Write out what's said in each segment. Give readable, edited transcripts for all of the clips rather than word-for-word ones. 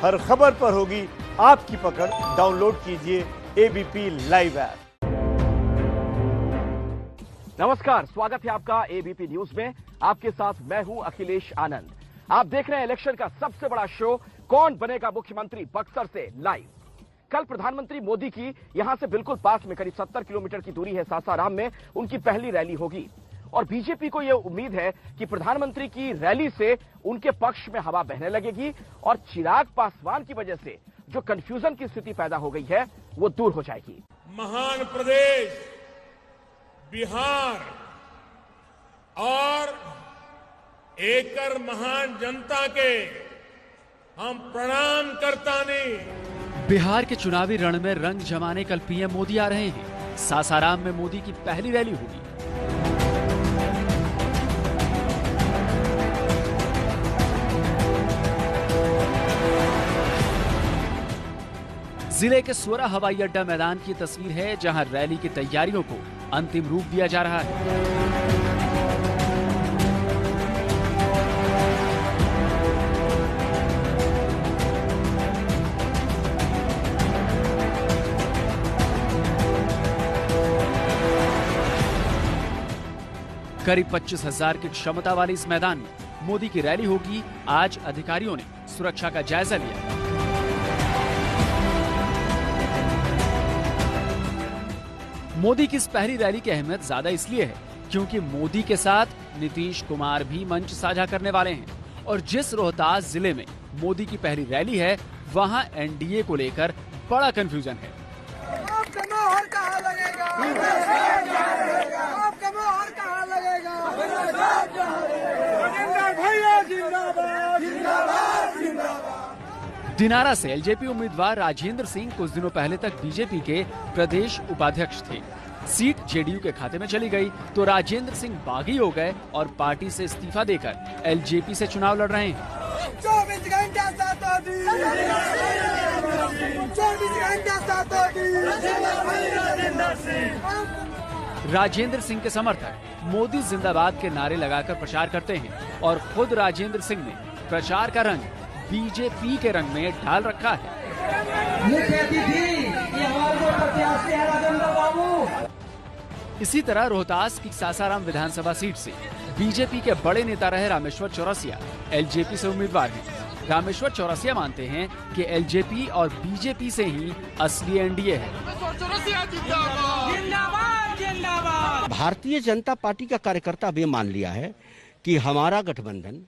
हर खबर पर होगी आपकी पकड़। डाउनलोड कीजिए एबीपी लाइव ऐप। नमस्कार, स्वागत है आपका एबीपी न्यूज में। आपके साथ मैं हूं अखिलेश आनंद। आप देख रहे हैं इलेक्शन का सबसे बड़ा शो कौन बनेगा मुख्यमंत्री, बक्सर से लाइव। कल प्रधानमंत्री मोदी की यहां से बिल्कुल पास में करीब 70 किलोमीटर की दूरी है सासाराम में उनकी पहली रैली होगी और बीजेपी को यह उम्मीद है कि प्रधानमंत्री की रैली से उनके पक्ष में हवा बहने लगेगी और चिराग पासवान की वजह से जो कंफ्यूजन की स्थिति पैदा हो गई है वो दूर हो जाएगी। महान प्रदेश बिहार और एकर महान जनता के हम प्रणाम करता नहीं। बिहार के चुनावी रण में रंग जमाने कल पीएम मोदी आ रहे हैं। सासाराम में मोदी की पहली रैली होगी। जिले के सोरा हवाई अड्डा मैदान की तस्वीर है, जहां रैली की तैयारियों को अंतिम रूप दिया जा रहा है। करीब 25,000 की क्षमता वाले इस मैदान में मोदी की रैली होगी। आज अधिकारियों ने सुरक्षा का जायजा लिया। मोदी की इस पहली रैली की अहमियत ज्यादा इसलिए है क्योंकि मोदी के साथ नीतीश कुमार भी मंच साझा करने वाले हैं और जिस रोहतास जिले में मोदी की पहली रैली है वहां एनडीए को लेकर बड़ा कंफ्यूजन है। दिनारा से एलजेपी उम्मीदवार राजेंद्र सिंह कुछ दिनों पहले तक बीजेपी के प्रदेश उपाध्यक्ष थे। सीट जेडीयू के खाते में चली गई तो राजेंद्र सिंह बागी हो गए और पार्टी से इस्तीफा देकर एलजेपी से चुनाव लड़ रहे हैं। 24 घंटा राजेंद्र सिंह के समर्थक मोदी जिंदाबाद के नारे लगाकर प्रचार करते हैं और खुद राजेंद्र सिंह ने प्रचार का रंग बीजेपी के रंग में डाल रखा है। इसी तरह रोहतास की सासाराम विधानसभा सीट से बीजेपी के बड़े नेता रहे रामेश्वर चौरसिया एलजेपी से उम्मीदवार हैं। रामेश्वर चौरसिया मानते हैं कि एलजेपी और बीजेपी से ही असली एनडीए है। भारतीय जनता पार्टी का कार्यकर्ता अब ये मान लिया है कि हमारा गठबंधन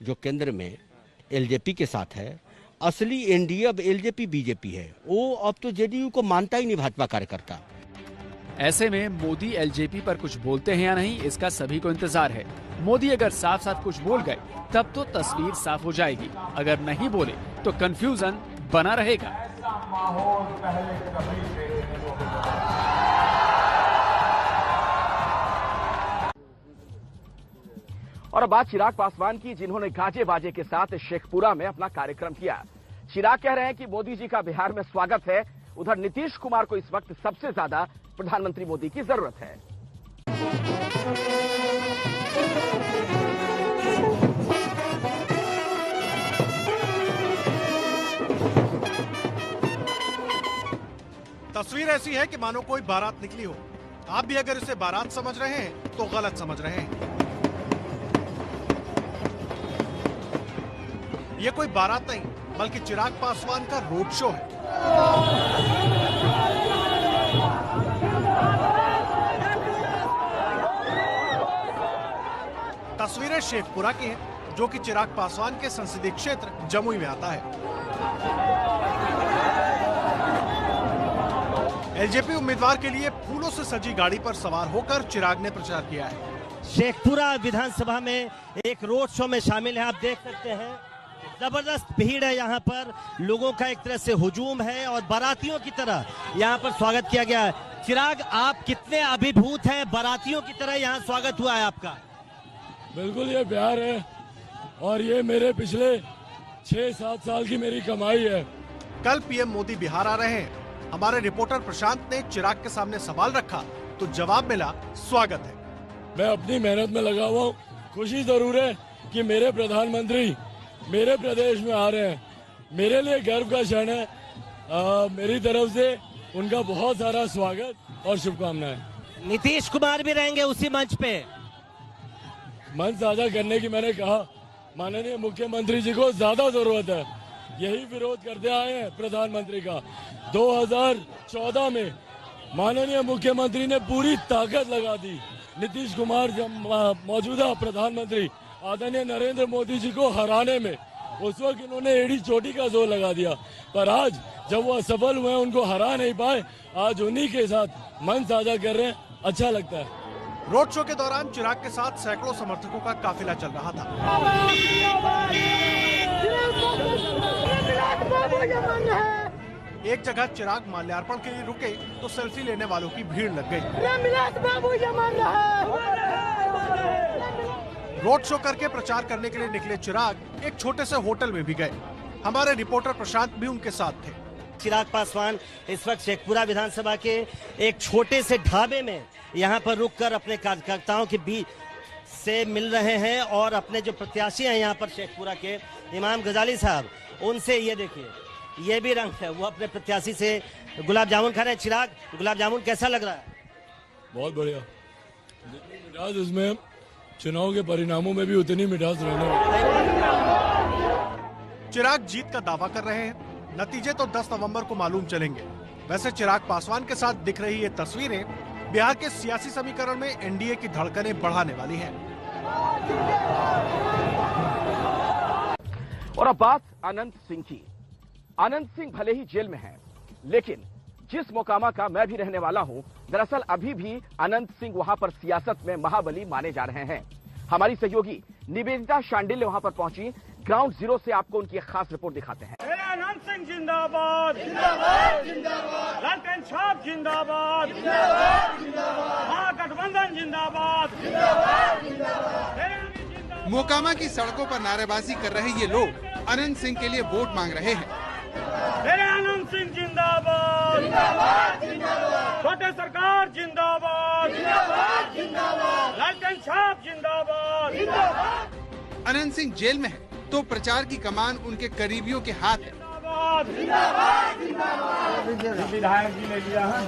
जो केंद्र में एलजेपी के साथ है, असली एनडीए अब एलजेपी बीजेपी है। वो अब तो जेडीयू को मानता ही नहीं भाजपा कार्यकर्ता। ऐसे में मोदी एलजेपी पर कुछ बोलते हैं या नहीं, इसका सभी को इंतजार है। मोदी अगर साफ साफ कुछ बोल गए तब तो तस्वीर साफ हो जाएगी, अगर नहीं बोले तो कंफ्यूजन बना रहेगा। और अब बात चिराग पासवान की, जिन्होंने गाजे बाजे के साथ शेखपुरा में अपना कार्यक्रम किया। चिराग कह रहे हैं कि मोदी जी का बिहार में स्वागत है। उधर नीतीश कुमार को इस वक्त सबसे ज्यादा प्रधानमंत्री मोदी की जरूरत है। तस्वीर ऐसी है कि मानो कोई बारात निकली हो। आप भी अगर इसे बारात समझ रहे हैं तो गलत समझ रहे हैं। ये कोई बारात नहीं बल्कि चिराग पासवान का रोड शो है। तस्वीरें शेखपुरा की हैं, जो कि चिराग पासवान के संसदीय क्षेत्र जमुई में आता है। एलजेपी उम्मीदवार के लिए फूलों से सजी गाड़ी पर सवार होकर चिराग ने प्रचार किया है। शेखपुरा विधानसभा में एक रोड शो में शामिल है। आप देख सकते हैं जबरदस्त भीड़ है यहाँ पर, लोगों का एक तरह से हुजूम है और बारातियों की तरह यहाँ पर स्वागत किया गया है। चिराग, आप कितने अभिभूत हैं, बारातियों की तरह यहाँ स्वागत हुआ है आपका? बिल्कुल, ये प्यार है और ये मेरे पिछले 6-7 साल की मेरी कमाई है। कल पीएम मोदी बिहार आ रहे हैं। हमारे रिपोर्टर प्रशांत ने चिराग के सामने सवाल रखा तो जवाब मिला स्वागत है। मैं अपनी मेहनत में लगा हुआ हूँ। खुशी जरूर है कि मेरे प्रधानमंत्री मेरे प्रदेश में आ रहे हैं मेरे लिए गर्व का क्षण है। मेरी तरफ से उनका बहुत सारा स्वागत और शुभकामनाएं। नीतीश कुमार भी रहेंगे उसी मंच पे। मंच साझा करने की मैंने कहा, माननीय मुख्यमंत्री जी को ज्यादा जरूरत है। यही विरोध करते आए हैं प्रधानमंत्री का। 2014 में माननीय मुख्यमंत्री ने पूरी ताकत लगा दी नीतीश कुमार मौजूदा प्रधानमंत्री आदरणीय नरेंद्र मोदी जी को हराने में। उस वक्त इन्होंने एड़ी चोटी का जोर लगा दिया, पर आज जब वो असफल हुए, उनको हरा नहीं पाए, आज उन्हीं के साथ मंच साझा कर रहे हैं। अच्छा लगता है। रोड शो के दौरान चिराग के साथ सैकड़ों समर्थकों का काफिला चल रहा था। एक जगह चिराग माल्यार्पण के लिए रुके तो सेल्फी लेने वालों की भीड़ लग गई। रोड शो करके प्रचार करने के लिए निकले चिराग एक छोटे से होटल में भी गए। हमारे रिपोर्टर प्रशांत भी उनके साथ थे। चिराग पासवान इस वक्त शेखपुरा विधानसभा के एक छोटे से ढाबे में यहाँ पर रुककर अपने कार्यकर्ताओं के बीच से मिल रहे हैं और अपने जो प्रत्याशी हैं यहाँ पर शेखपुरा के इमाम गजाली साहब, उनसे ये देखिए, ये भी रंग है, वो अपने प्रत्याशी से गुलाब जामुन खा रहे हैं। चिराग, गुलाब जामुन कैसा लग रहा है? बहुत बढ़िया। जितनी मिठास इसमें, चुनाव के परिणामों में भी उतनी मिठास रहने वाली। चिराग जीत का दावा कर रहे हैं। नतीजे तो 10 नवंबर को मालूम चलेंगे। वैसे चिराग पासवान के साथ दिख रही ये तस्वीरें बिहार के सियासी समीकरण में एनडीए की धड़कनें बढ़ाने वाली हैं। और अब बात अनंत सिंह की। अनंत सिंह भले ही जेल में हैं, लेकिन जिस मोकामा का मैं भी रहने वाला हूं, दरअसल अभी भी अनंत सिंह वहां पर सियासत में महाबली माने जा रहे हैं। हमारी सहयोगी निवेदिता शांडिल्य वहां पर पहुंची। ग्राउंड जीरो से आपको उनकी एक खास रिपोर्ट दिखाते हैं। अनंत सिंह जिंदाबाद, जिंदाबाद, जिंदाबाद, लालटेन छाप जिंदाबाद, जिंदाबाद, जिंदाबाद, महागठबंधन जिंदाबाद, जिंदाबाद, जिंदाबाद। मोकामा की सड़कों पर नारेबाजी कर रहे ये लोग अनंत सिंह के लिए वोट मांग रहे हैं। मेरे अनंत सिंह जिंदाबाद, जिंदाबाद, जिंदाबाद, छोटे सरकार जिंदाबाद, जिंदाबाद, जिंदाबाद, लालटेन छाप जिंदाबाद, जिंदाबाद। अनंत सिंह जेल में है तो प्रचार की कमान उनके करीबियों के हाथ है। जिंदाबाद, जिंदाबाद। विधायक जी ने लिया है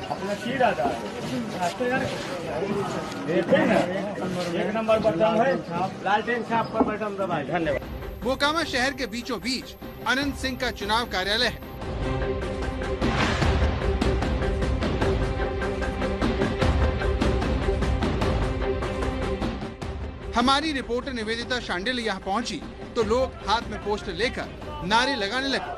अपना सीधा था, एक नंबर बटन है, लालटेन छाप पर बटन दबाएं। धन्यवाद। मोकामा शहर के बीचों बीच अनंत सिंह का चुनाव कार्यालय है। हमारी रिपोर्टर निवेदिता शांडिल्य यहाँ पहुँची तो लोग हाथ में पोस्टर लेकर नारे लगाने लगे।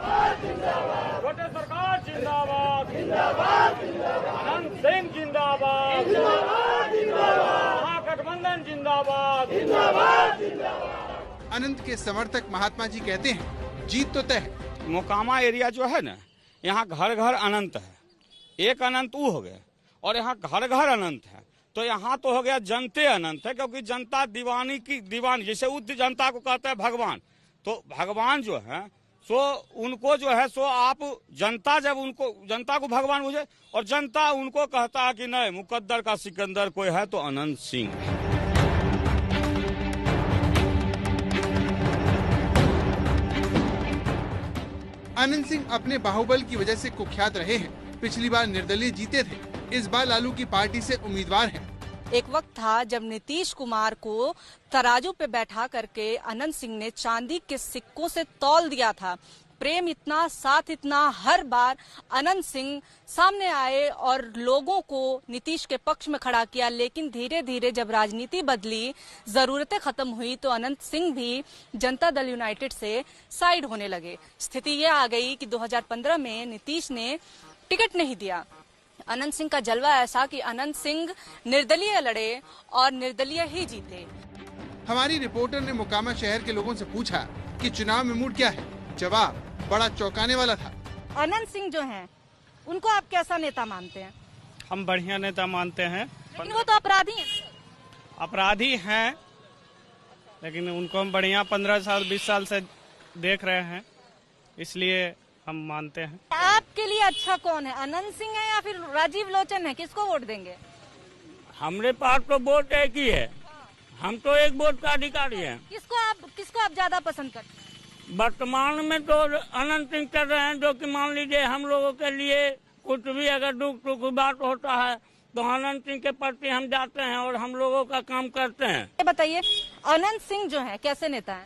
छोटे सरकार जिंदाबाद, जिंदाबाद, जिंदाबाद, अनंत सिंह जिंदाबाद, जिंदाबाद, जिंदाबाद, महागठबंधन जिंदाबाद, जिंदाबाद, जिंदाबाद। अनंत के समर्थक महात्मा जी कहते हैं जीत तो तय है। मोकामा एरिया जो है ना, यहाँ घर घर अनंत है। एक अनंत वो हो गए और यहाँ घर घर अनंत है, तो यहाँ तो हो गया जनते अनंत है, क्योंकि जनता दीवानी जैसे उस जनता को कहते हैं भगवान, तो भगवान जो है सो उनको जो है सो आप जनता जब उनको जनता को भगवान बुझे और जनता उनको कहता है कि नहीं मुकद्दर का सिकंदर कोई है तो अनंत सिंह। अनंत सिंह अपने बाहुबल की वजह से कुख्यात रहे हैं। पिछली बार निर्दलीय जीते थे, इस बार लालू की पार्टी से उम्मीदवार हैं। एक वक्त था जब नीतीश कुमार को तराजू पे बैठा करके अनंत सिंह ने चांदी के सिक्कों से तौल दिया था। प्रेम इतना, साथ इतना, हर बार अनंत सिंह सामने आए और लोगों को नीतीश के पक्ष में खड़ा किया। लेकिन धीरे धीरे जब राजनीति बदली, जरूरतें खत्म हुई, तो अनंत सिंह भी जनता दल यूनाइटेड से साइड होने लगे। स्थिति ये आ गई कि 2015 में नीतीश ने टिकट नहीं दिया। अनंत सिंह का जलवा ऐसा कि अनंत सिंह निर्दलीय लड़े और निर्दलीय ही जीते। हमारी रिपोर्टर ने मोकामा शहर के लोगों से पूछा कि चुनाव में मूड क्या है। जवाब बड़ा चौंकाने वाला था। अनंत सिंह जो हैं, उनको आप कैसा नेता मानते हैं? हम बढ़िया नेता मानते हैं, लेकिन वो तो अपराधी हैं। अपराधी हैं, लेकिन उनको हम बढ़िया 15 साल 20 साल से देख रहे हैं, इसलिए हम मानते हैं। आपके लिए अच्छा कौन है, अनंत सिंह है या फिर राजीव लोचन है? किसको वोट देंगे? हमरे पास तो वोट एक ही है, हम तो एक वोट का अधिकारी हैं। किसको आप ज्यादा पसंद करते हैं? वर्तमान में तो अनंत सिंह कर रहे हैं, जो कि मान लीजिए हम लोगों के लिए कुछ भी अगर दुख सुख बात होता है तो अनंत सिंह के प्रति हम जाते हैं और हम लोगों का काम करते हैं। ये बताइए, अनंत सिंह जो है कैसे नेता है?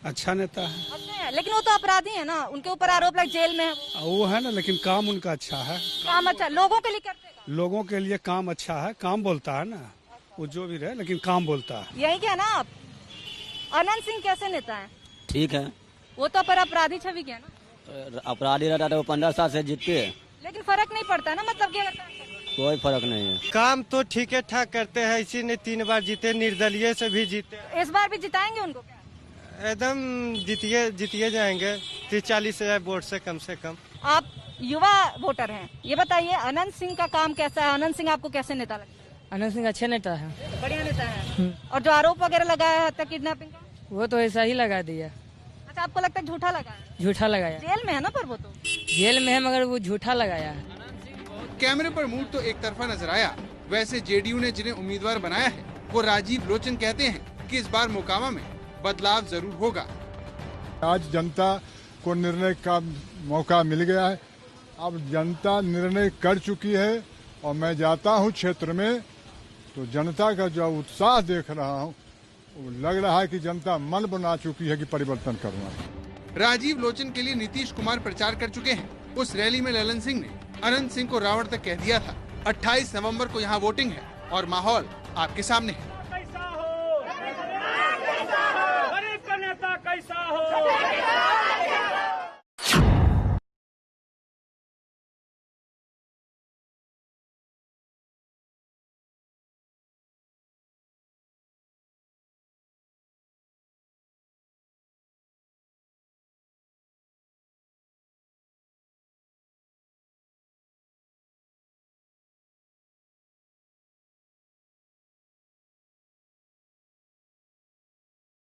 अच्छा नेता है। अच्छे हैं, लेकिन वो तो अपराधी है ना, उनके ऊपर आरोप लग, जेल में है वो है ना, लेकिन काम उनका अच्छा है। काम अच्छा, लोगों के लिए करते हैं। लोगों के लिए काम अच्छा है, काम बोलता है ना, वो जो भी रहे लेकिन काम बोलता है। यही क्या ना आप? अनंत सिंह कैसे नेता है? ठीक है। वो तो पर अपराधी छवि क्या ना, अपराधी रहता था, वो 15 साल से जीतते। लेकिन फर्क नहीं पड़ता ना, मतलब क्या लगता है? कोई फर्क नहीं है। काम तो ठीक ठाक करते हैं, इसी ने 3 बार जीते, निर्दलीय से भी जीते। इस बार भी जिताएंगे उनको क्या? एकदम जीतिए जाएंगे 30-40 हजार वोट से कम। आप युवा वोटर हैं, ये बताइए अनंत सिंह का काम कैसा है? अनंत सिंह आपको कैसे नेता लगता है? अनंत सिंह अच्छे नेता है, बढ़िया नेता है। और जो आरोप वगैरह लगाया है हत्या किडनैपिंग का, वो तो ऐसा ही लगा दिया। अच्छा, आपको लगता है झूठा लगा है? झूठा लगाया। जेल में है ना, पर वो तो जेल में है मगर वो झूठा लगाया है। कैमरे पर मूड तो एक तरफा नजर आया। वैसे जेडीयू ने जिन्हें उम्मीदवार बनाया है वो राजीव लोचन कहते हैं कि इस बार मोकामा में बदलाव जरूर होगा। आज जनता को निर्णय का मौका मिल गया है, अब जनता निर्णय कर चुकी है और मैं जाता हूं क्षेत्र में तो जनता का जो उत्साह देख रहा हूं, वो लग रहा है कि जनता मन बना चुकी है कि परिवर्तन करना है। राजीव लोचन के लिए नीतीश कुमार प्रचार कर चुके हैं। उस रैली में ललन सिंह ने अनंत सिंह को रावण तक कह दिया था। 28 नवंबर को यहाँ वोटिंग है और माहौल आपके सामने है।